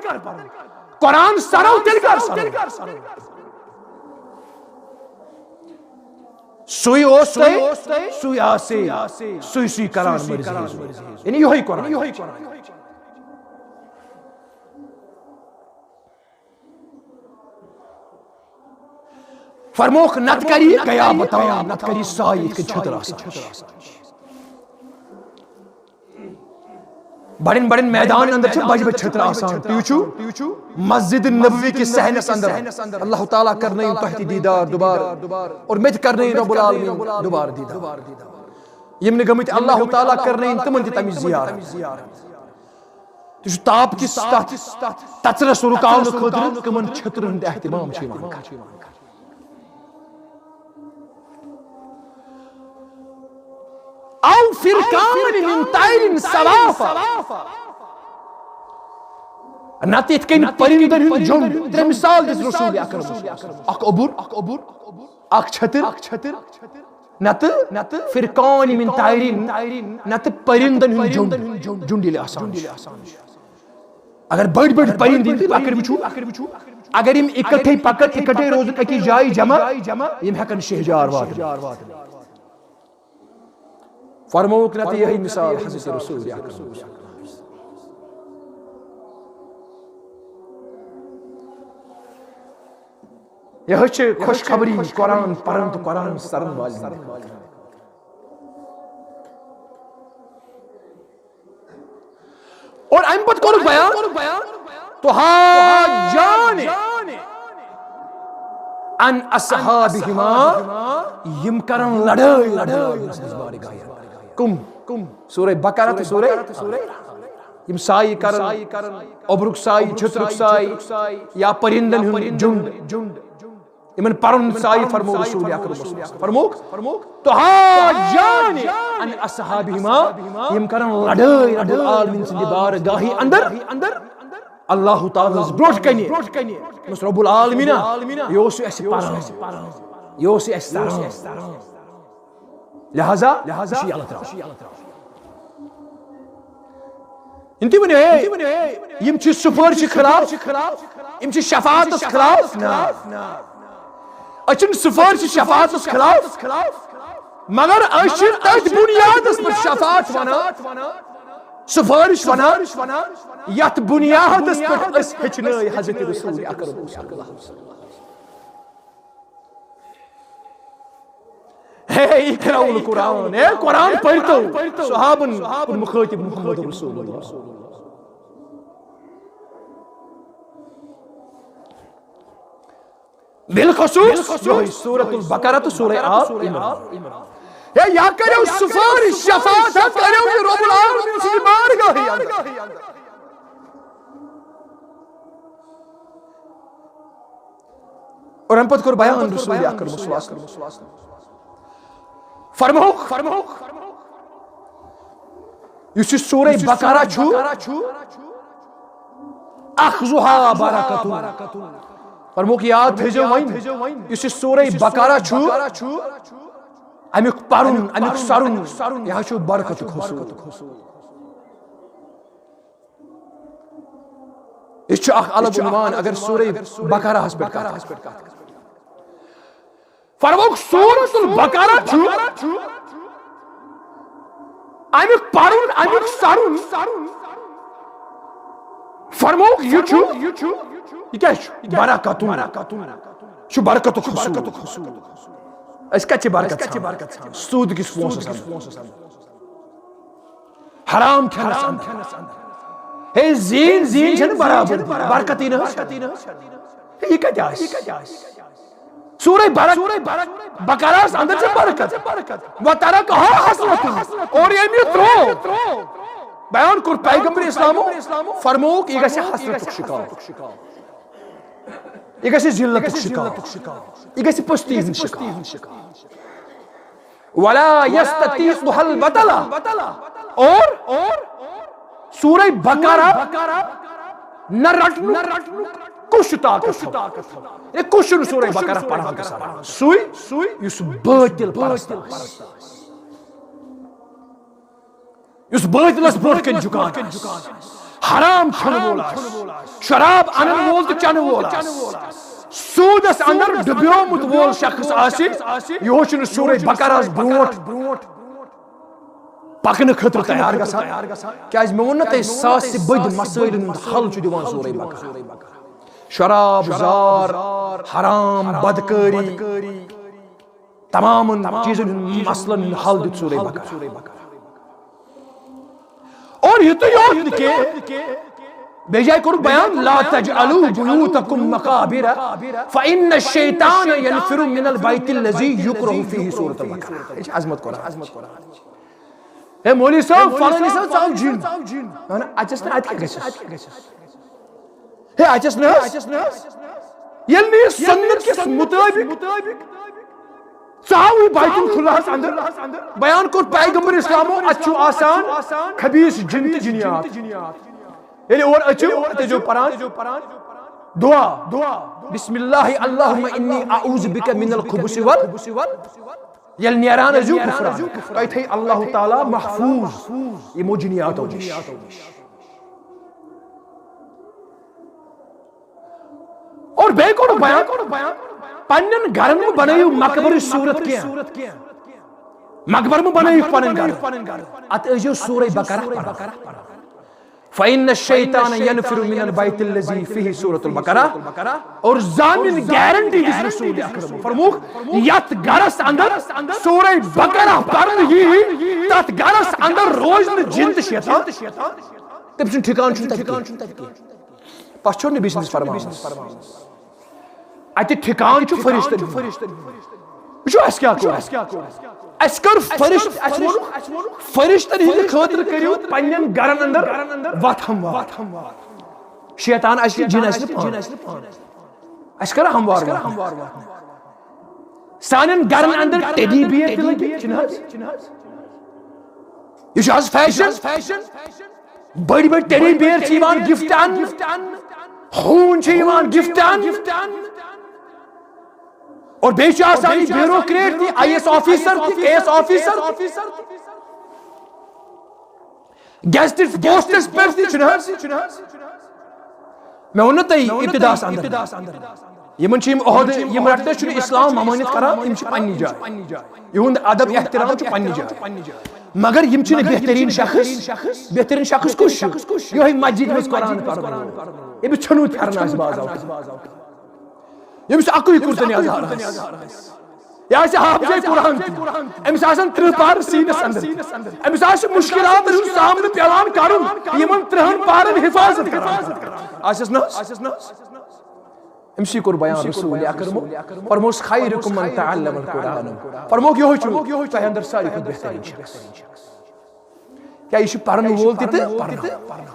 قرآن سرو تل کر سرو سوئی اوستے سوئی آسے سوئی قرآن مرزی یعنی یہی قرآن فرموک نت کری گیا بتاؤں نت کری سائی کے چھتر آسان بڑن میدان اندر چھو بج بج چھتر آسان پیوچو مسجد نبوی کی سہنس اندر اللہ تعالیٰ کرنے تحتی دیدار دوبار اور مت کرنے رب العالمین دوبار دیدار یمن گمت اللہ تعالیٰ کرنے تمن تمی زیارت تشو تاپ کی تچرس رکاؤن خدر کمن چھتر ہند احتمام چھیوان کر او فرقان من طائر صوافا نتیت کن پرندن ہن جھنڈ ترے مثال دس رسول اکرم اک عبور اک چھتر نت فرقان من طائر نت پرندن ہن جھنڈ جھنڈ آسان اگر بڑ پرند اکر وچھو اگر یم اکٹھے روزن اکی جائی جمع یم ہکن شہجار وات فرموک نت یہی مثال حضرت رسول اکرم یہ چھے خوشخبری قرآن پرن تو قرآن سرن والی اور ام پت کون بیان تو ہا جانے ان اصحابہما یم کرن لڑائی کم سورہ بقرہ تو سورہ یم سائی کرن ابرک سائی چھترک سائی یا پرندن ہن جھنڈ یمن پرن سائی فرمو رسول اکرم فرموک تو ہا جان ان اصحابہما یم کرن لڑائی رب العالمین سندی بارگاہی اندر اللہ تعالیٰ بروٹ کنی مس رب العالمین یوسو اس پرن یوسو اس تران لہذا شی اللہ تعالیٰ انتی ونی یم چھ سفارش خلاف یم چھ شفاعت خلاف اچھن سفارش شفاعت خلاف مگر اچھن تجھ بنیاد اس پر شفاعت ونا سفارش ونا یت بنیاد اس پر اس ہچنائی حضرت رسول اکرم صلی اللہ علیہ وسلم اقرأوا القرآن قرآن پڑھتو صحابن مخاطب محمد رسول اللہ بالخصوص جو سورة البقرہ تو سورہ آل عمران یا کرو سفارش شفاعت کرو یہ رب العالمین سے بارگاہی اندر اور ہم پت کر بیان رسول اکرم صلی اللہ علیہ وسلم فرموک یہ سورہ بقرہ چھو اخذها برکت فرموک یاد بھیجو وین یہ سورہ بقرہ چھو امیک پرن امیک سرن یہ چھو برکت حصول یہ چھو اخ الگ عنوان اگر سورہ بقرہ ہس پہ کتھ فرموک سورۃ البقرہ چھو امیک پرن امیک سرن فرموک یہ چھو یہ کیا چھو برکتون چھو برکت حصول اس کچھ برکت سود کس پونسس حرام کھنس ہے زین چھن برابر برکتی نہ یہ کیا سورہ بقرہ اندر سے برکت وترکھا حسنۃ اور یہ ترو بیان کر پیغمبر اسلام فرموک یہ گژھِ حسرتک شکار یہ گژھِ ذلتک شکار یہ گژھِ پستی ہند شکار ولا یستطیعها البطلہ اور سورہ بقرہ نہ رٹنو کش طاقت یہ کشن سورہ بقرہ پڑھا گژھان سوئی یس باطل پرست یس باطلس برونٛٹھ کن جھکان حرام کھن وول شراب انن وول تو چن وول سودس اندر ڈبیومت وول شخص آسی یہ چھن سورہ بقرہ برونٛٹھ پکن خطر تیار گژھان کیاز مےٚ ووٚن نہ تۄہہِ ساسہِ بٔڑۍ مسٲیلن ہُنٛد حل چھُ دِوان سورہ بقرہ شراب زار حرام بدکاری تمام چیزن ہُنٛد مسلن ہُنٛد حل دیُت سورہ بقرہ اور یہ تو یاد کہ بیجائے کرو بیان لا تجعلوا بیوتکم مقابر فإن الشیطان ينفر من البیت الذی یکرہ فیہ سورۃ البقرہ عظمت کرا ہے مولوی صاحب فلانی صاحب ژاو جن اچس نہ ات کیا ہے اچس نہ یل نہ سنت کس مطابق ژاو بیت الخلاء اندر بیان کر پیغمبر اسلامو اچھو آسان خبیث جن تہ جنیات یعنی اور اچھو تجو پران دعا بسم اللہ اللہم انی اعوذ بک من الخبث یل نیران ازو کفران تہ تھے اللہ تعالی محفوظ یمو جنیاتو نش اور بے کو بیان پنن گھرن میں بنائیو مقبر صورت کیا مقبر میں بنائیو پنن گھر ات ازو سورہ بقرہ پڑھا فإن الشیطان ينفر من البیت الذی فیہ سورۃ البقرہ اور ضامن گارنٹی دس رسول اکرم فرموک یت گھرس اندر سورہ بقرہ پڑھن ہی تت گھرس اندر روز نہ جن تہ شیطان تم سن ٹھکان چھن تت پس چھو نبی سندس فرمان اتہ ٹھکان چھو فرشتن وچھو اس کیا کو اس کر فرشتن ہند خاطر کریو پنن گرن اندر وت ہموار شیطان اس جن اس پان اس کر ہموار سانن گرن اندر ٹیڈی بیئر تہ لگی چھنہ یہ چھاز فیشن بڑی بڑی ٹیڈی بیئر چھ یوان گفٹ ان خون چھ یوان گفٹ ان اور بیچ آسانی بیوروکریٹ تھی آئی ایس آفیسر تھی کے ایس آفیسر گیسٹس پوسٹس پر تھی چھنہ میں انہوں نے ابتداس اندر یمن چھ عہد یم رٹنے چھن اسلام ممانت کران یم چھ پنی جائے یہند ادب احترام چھ پنی جائے مگر یم چھن بہترین شخص کش یہ مسجد میں قرآن پران یہ بھی چھنو پھرنا اس باز یمس اکوئی کرتن یازار یا سے حافظ قرآن امس آسان 30 پار سینس اندر امس آس مشکلات سامنے پیلان کرن یمن 30 پارن حفاظت کران آسس نہ امسی کور بیان رسول اکرم فرموس خیرکم من تعلم القرآن فرموک یہ چھو تہ اندر ساری کھت بہترین شخص کیا یہ پرن وول تہ پرنا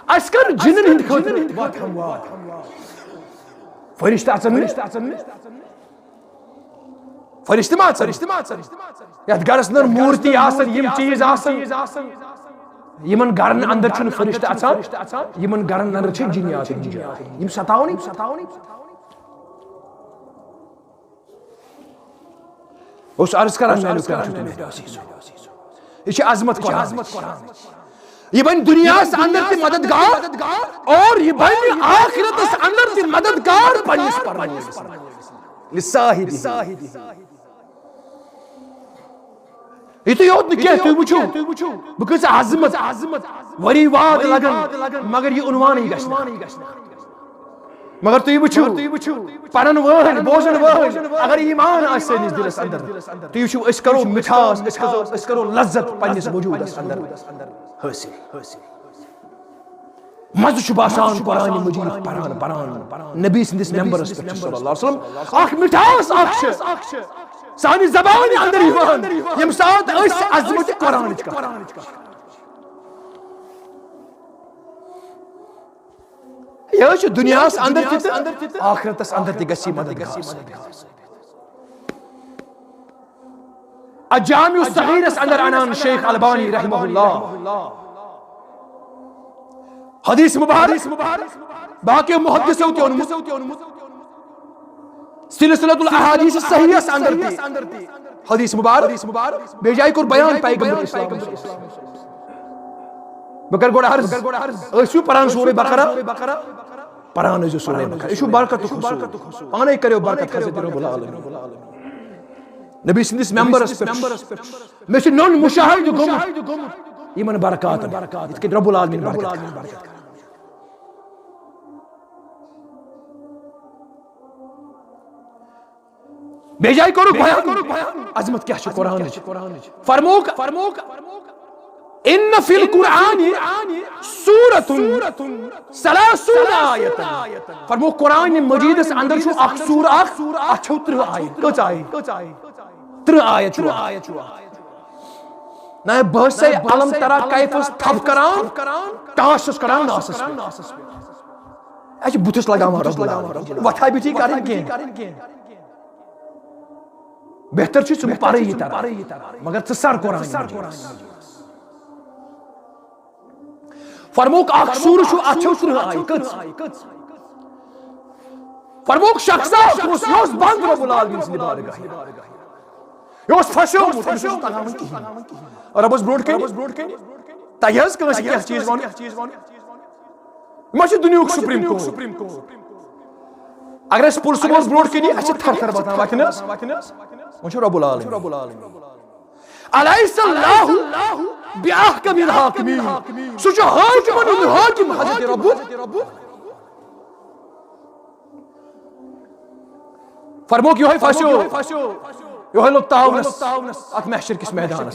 اسکر جنن ہند خاطر وات ہموار فرشتہ اچن فرشتہ ما اچن یت گرس نر مورتی آسن یم چیز آسن یمن گرن اندر چھن فرشتہ اچان یمن گرن اندر چھ جنیات یم ستاونی اس عرض کران میں یہ عظمت قرآن یہ بن دنیا اندر تی مددگار اور یہ بن آخرت اندر تی مددگار پنس پروردگار لصاحب یہ تو یوت نکیہ تو بچو بکس عظمت وری واد لگن مگر یہ عنوان ہی گشنا مگر تو یہ بچو پرن وہن بوزن وہن اگر ایمان آس سینس دلس اندر تو یہ اس کرو مٹھاس اس کرو لذت پنس وجود اندر حاصل مزہ چھ باسان قرآن مجید پران نبی سندس ممبرس پہ صلی اللہ علیہ وسلم اخ مٹھاس اخ سانی زبان اندر ایمان یم ساتھ اس عظمت قرآن یہ دنیا اندر تھی آخرت اندر تھی گسی مددگار الجامع الصغیر اندر عنان شیخ البانی رحمہ اللہ حدیث مبارک باقی محدثوں کی انمت سلسلۃ الاحادیث الصحیحہ اندر تھی حدیث مبارک بے جائی کر بیان پیغمبر اسلام بکر گوڑا عرض ایسو پران سورہ بقرہ پران ایسو سورہ بقرہ ایسو برکت خصو آنے کریو برکت خصو رب العالمین نبی سندس ممبرس پر میں سے نون مشاہد گم ایمان برکات اس کے رب العالمین برکت بے جائی کرو بیان عظمت کیا چھے قرآن فرموک ان فی القرآن سورت سلاسون آیتا فرموک قرآن مجید اس اندر چھو اخ سور اچھو تر آیت کچھ آیت تر آیت چھو نائے بہت سے علم ترہ کیفس تھب کران تاسس کران ناسس پہ ایچ بوتس لگا ہوا رب العالمین وطائی بیٹی کریں گے بہتر چیز تم پارے ہی ترہ مگر تسار قرآن مجید فرموک اخ سور شو اچھو تر آیت فرموک شخصا یوس بند رب العالمین سے بارگاہ یوس فشو تغامن کی اور اب اس بروڈ کے تایز کنسی کیا چیز وانی ماشی دنیوک سپریم کورٹ اگر اس پرسو بوز بروڈ کے لیے اچھے تھر تھر باتنا باکنس مجھے رب العالمین علیس اللہ بیاحکم الحاکمین سوچو حاکمان الحاکم حضرت رب فرموک یوہی فاشو یوہی لوگ تاونس ات محشر کس میدان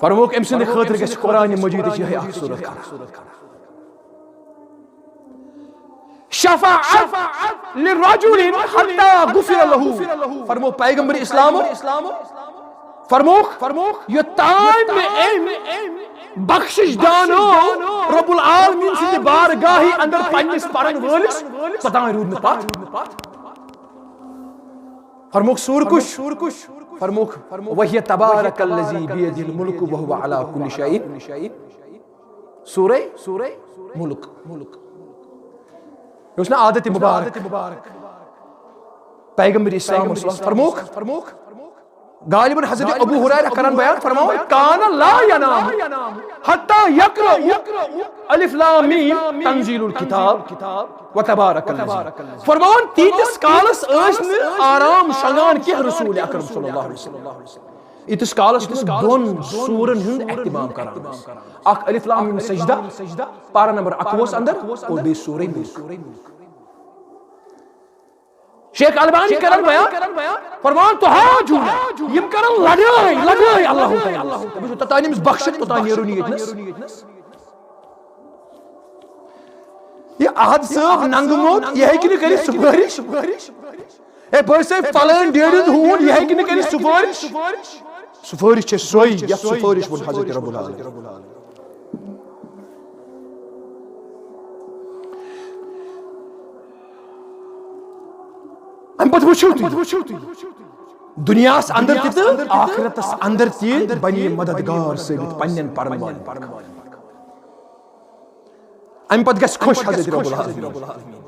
فرموک امسن خاطر گس قرآن مجید یوہی اخ صورت کھانا شفاعت للرجل حتی غفر له فرموک پیغمبر اسلام فرموک یہ تائم میں بخشش دانو رب العالمین سے بارگاہی اندر پنیس پرن والس پتائیں رود میں پات فرموک سور کش فرموک وہی تبارک اللذی بید الملک وہو علا کل شئین سورہ ملک یہ اس نے عادت مبارک پیغمبر اسلام فرموک غالباً حضرت ابو ہریرہ کرن بیان فرماؤ کان لا ینام حتی یقرأ الف لام میم تنزیل الکتاب و تبارک اللذی فرماؤ تیتس کالس اسن آرام شنگان کی رسول اکرم صلی اللہ علیہ وسلم ایتس کالس دون سورن ہند احتمام کران اک الف لام میم سجدہ پارا نمبر 21 اندر اور بی سورہ ملک شیخ البانی کرن بیان فرمان تو حاجونا یم کرن لگائی اللہ تعالی تتانی مز بخشت تتانی نیرونی اتنس یہ احد صاحب ننگموت یہ ہے کہ نہیں کری سفارش اے بھائی فلان ڈیڑھ ہون یہ ہے کہ نہیں کری سفارش چھے سوئی یا سفارش بن حضرت رب العالمین ہم پت وچھو تی دنیا اندر تی آخرت اندر تی بنی مددگار ثابت پنن پرمان ہم پت گس خوش حضرت رب العالمین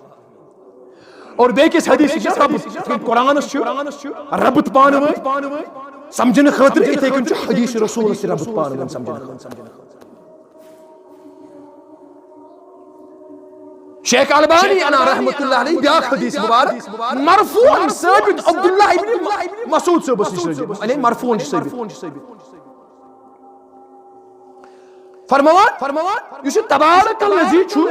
اور بیکس حدیث رب قرآن ربط پانوے سمجھنے خاطر اتھے کن حدیث رسول سے ربط پانوے سمجھنے. شیخ البانی انا رحمت اللہ علیہ بیاق حدیث مبارک مرفوعا ثابت عبداللہ ابن مسعود سے بس علیہ مرفوعا ثابت فرموان یوسف تبارک الذی چھو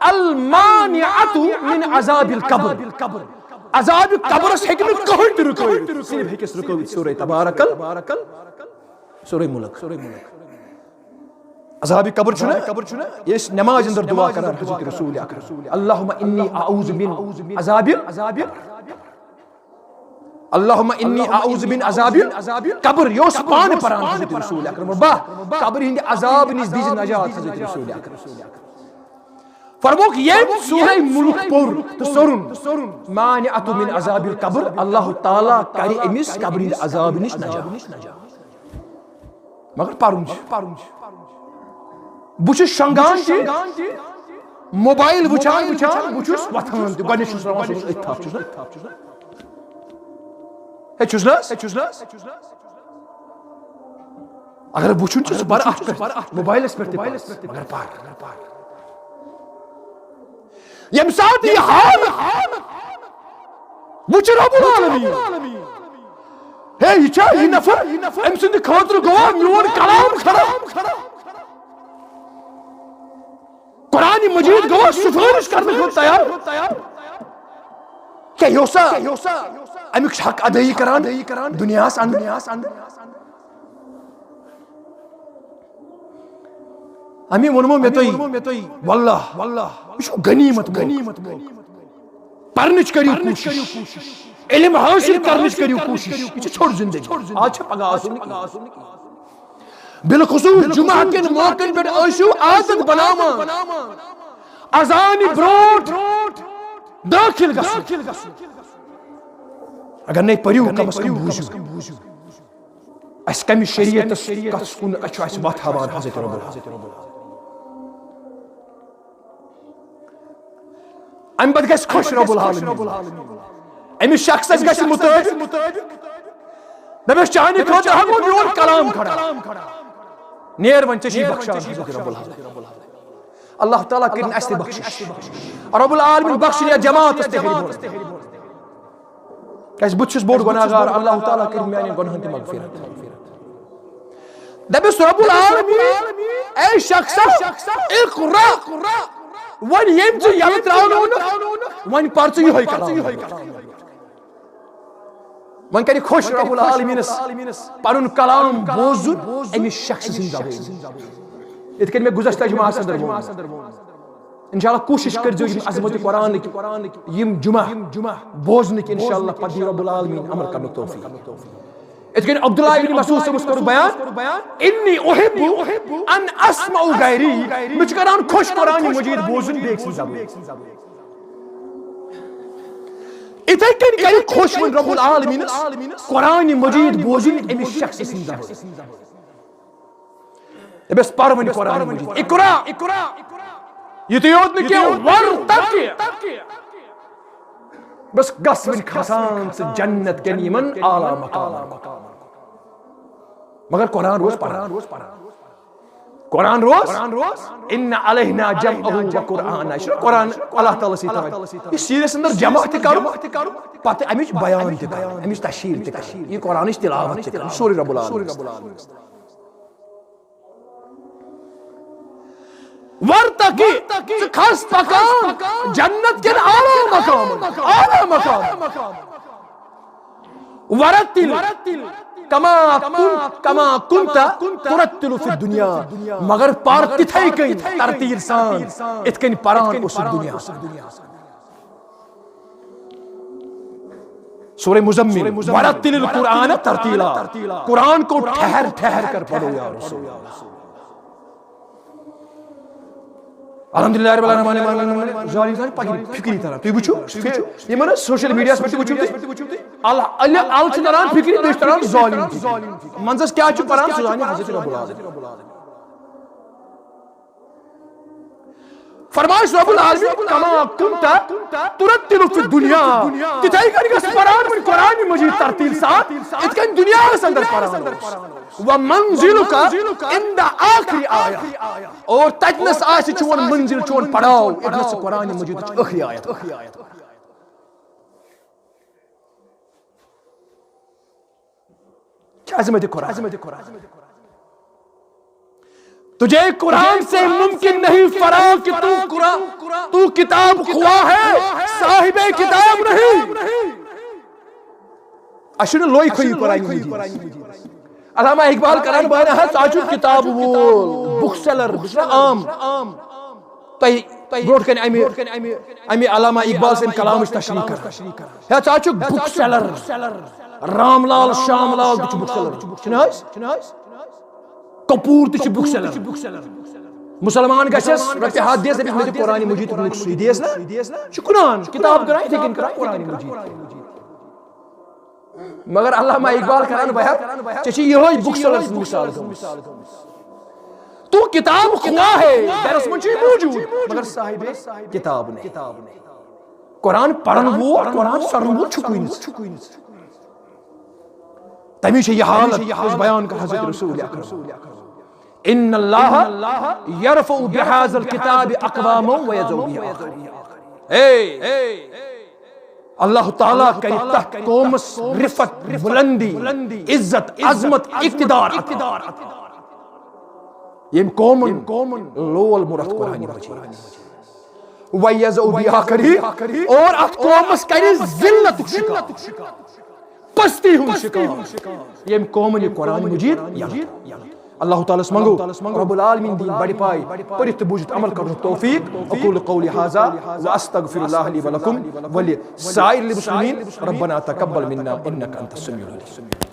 المانعۃ من عذاب القبر عذاب قبر سے ہیکن کہن رکو صرف ہیکس رکو سورہ تبارک سورہ ملک عذاب قبر چھنا یہ نماز اندر دعا کران حضرت رسول اکرم اللہم انی اعوذ من عذاب اللہم انی اعوذ من عذاب قبر یوس پان پران حضرت رسول اکرم باہ قبر ہند عذاب نیز دیز نجات حضرت رسول اکرم فرموک یہ سورہ ملک پور تسرن مانعۃ من عذاب القبر اللہ تعالی کری امس قبر ہند عذاب نیز نجات مگر پارونج بچ شنگان تھی موبائل وچھان بچس وتھان تھی گۄڈنیٚتھ چھُس روان أتھۍ تھپھ چھُس نا اگر وچھُن چھُ ژٕ بر اتھ پٮ۪ٹھ موبایلس پٮ۪ٹھ تہِ مگر پر ییٚمہِ ساتہٕ یہِ حال وچھ رب العالمین ہے یہِ چھا یہِ نفر أمۍ سٕنٛدِ خٲطرٕ گوٚوا میون کلام خراب قرآن مجید گوہ سفارش کرنے کو تیار کیا یوسا امیک حق ادائی کران دنیا اندر امی ونمو میں توئی واللہ یہ غنیمت پرنچ کریو کوشش علم حاصل کرنچ کریو کوشش یہ چھوڑ زندگی آج پگا آسو بالخصوص جمعہ کن موقع پر ایسو عادت بنامان اذان بروٹ داخل گسن اگر نہیں پریو کم از کم بوجھو اس کمی شریعت کس کن اچھو اس بات حوان حضرت رب العالمین ام بد گس خوش رب العالمین امی شخص گس مطابق دبس چاہنے خاطر ہمو میون کلام کھڑا نیر ون چشی بخشان حضرت رب العالمین اللہ تعالیٰ کرن اس تے بخشش رب العالمین بخشن یا جماعت اس تے غریب کیس بچس بوڑ گناہگار اللہ تعالیٰ کرن میانی گناہن تے مغفرت دبس رب العالمین اے شخصا اقرا ون یم چھ یل تراون ون پرچ یہ ہوئی کلام ون کری خوش رب العالمین پنن کلام بوزن امی شخص سن زبان ات کن میں گزشتہ جمعہ اندر انشاءاللہ کوشش کر جو عظمت قرآن یم جمعہ بوزن کی انشاءاللہ پدی رب العالمین عمل کرنے توفیق ات کن عبداللہ ابن مسعود سے مذکر بیان انی احب ان اسمع غیری مجھ کران خوش قرآن مجید بوزن بیک سن زبان اتھے کن کری خوش من رب العالمین قرآن مجید بوزن امی شخص سن زبان بس پرونی قرآن مجید اقرا یہ تو یوت نکی ورتقی بس گس من کھسان سے جنت کے نیمن اعلی مقام مگر قرآن روز ان علیہنا جمعہ و قرآن قرآن اللہ تعالیٰ سی تعالیٰ اس سیریس اندر جمع تے کرو پتہ امیچ بیان تے کرو امیچ تشہیر تے کرو یہ قرآن اس تلاوت تے کرو سوری رب العالمین ورتقی خاص مقام جنت کے اعلی مقام ورتل کما کنت ترتل فی الدنیا مگر پار تتھائی کئی ترتیل سان اتکن پران اس دنیا سورہ مزمل ورتل القرآن ترتیلا قرآن کو ٹھہر کر پڑھو یا رسول الحمدللہ رب العالمین ظالم پاکی فکری طرح تو بچو یہ مانا سوشل میڈیا پر بچو تے اللہ چنان فکری بیش طرح ظالم منزس کیا چھو پران سزانی حضرت رب العالمین فرمائش رب العالمین کما کنت ترتل فی الدنیا تتائی کرگا سپران من قرآن مجید ترتیل ساتھ اتکن دنیا اندر پران ومنزلک اند آخری آیا اور تجنس آسی چون منزل چون پڑھاؤ اتنس قرآن مجید اخری آیت کیا عظمت قرآن تجھے قرآن سے ممکن نہیں فرق کہ تو کتاب خواہ ہے صاحب کتاب نہیں اشن لوئی کھوئی قرآن مجید علامہ اقبال کران بانا ہے تاجو کتاب وول بک سیلر عام بروٹ کن امی علامہ اقبال سے کلام تشریح کر ہے تاجو بک سیلر رام لال شام لال بچ book seller چنائز Kapoor تچ book seller مسلمان گشس رپی ہاتھ دیس دبیس میں قرآن مجید بک سوئی دیس نا قرآن کتاب کرائیں لیکن کرائیں قرآن مجید مگر علامہ اقبال کران بیان چچی یہ ہوئی بک سیلر مثال تو کتاب خواہ ہے درس من چی موجود مگر صاحب کتاب نہیں قرآن پڑھن وہ قرآن سرن وہ چھکوئی نہیں تمی چھے یہ حالت اس بیان کا حضرت رسول اکرم ان اللہ یرفع بحاظ الکتاب اقواما ویزو بی آخری اللہ تعالیٰ کری تحت قومس رفت بلندی عزت عظمت اقتدار یم قومن لول مرت قرآن مجید ویزو بی آخری اور ات قومس کری ذلت شکار پستی ہوں شکار یم قومن قرآن مجید اللہ تعالیٰ سمانگو رب العالمین دین بڑی پائی پرت بوجت عمل کرنے توفیق اقول قولی حاضا واستغفر اللہ لی ولکم ولی سائر المسلمین ربنا تقبل منا انکا انت السمیع العلیم